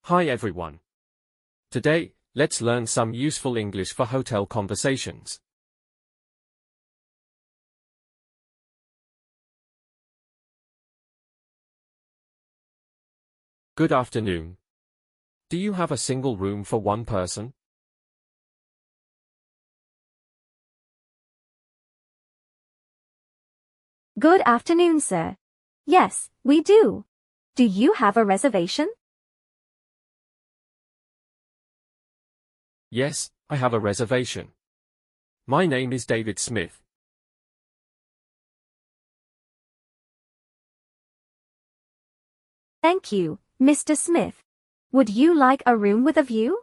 Hi everyone. Today, let's learn some useful English for hotel conversations. Good afternoon. Do you have a single room for one person? Good afternoon, sir. Yes, we do. Do you have a reservation? Yes, I have a reservation. My name is David Smith. Thank you, Mr. Smith. Would you like a room with a view?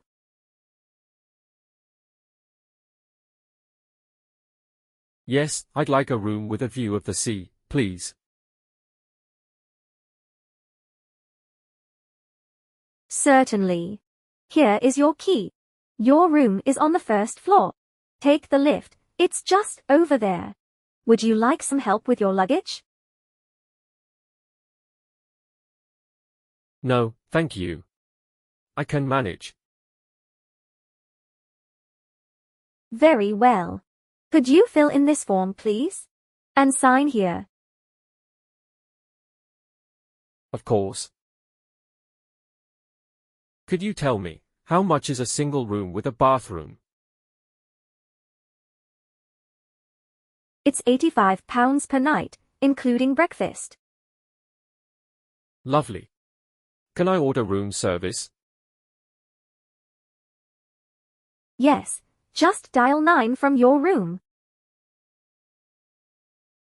Yes, I'd like a room with a view of the sea, please. Certainly. Here is your key. Your room is on the first floor. Take the lift, it's just over there. Would you like some help with your luggage? No, thank you. I can manage. Very well. Could you fill in this form, please? And sign here. Of course. Could you tell me, how much is a single room with a bathroom? It's £85 per night, including breakfast. Lovely. Can I order room service? Yes, just dial 9 from your room.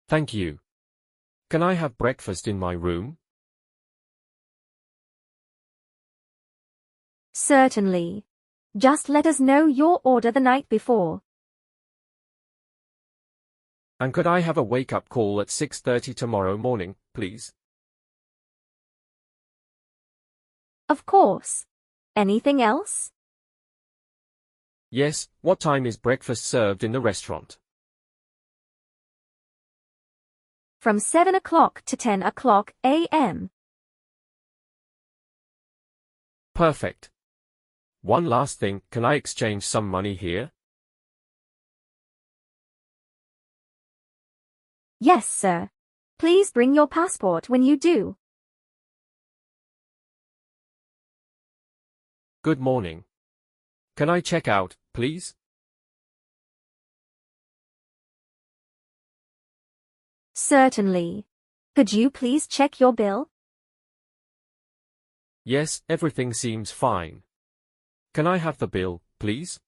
Thank you. Can I have breakfast in my room? Certainly. Just let us know your order the night before. And could I have a wake-up call at 6:30 tomorrow morning, please? Of course. Anything else? Yes, what time is breakfast served in the restaurant? From 7 o'clock to 10 o'clock a.m. Perfect. One last thing, can I exchange some money here? Yes, sir. Please bring your passport when you do. Good morning. Can I check out, please? Certainly. Could you please check your bill? Yes, everything seems fine. Can I have the bill, please?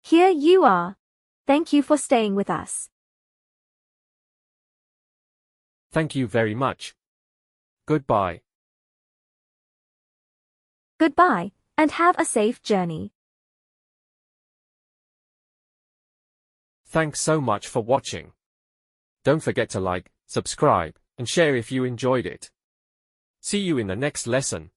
Here you are. Thank you for staying with us. Thank you very much. Goodbye. Goodbye, and have a safe journey. Thanks so much for watching. Don't forget to like, subscribe, and share if you enjoyed it. See you in the next lesson.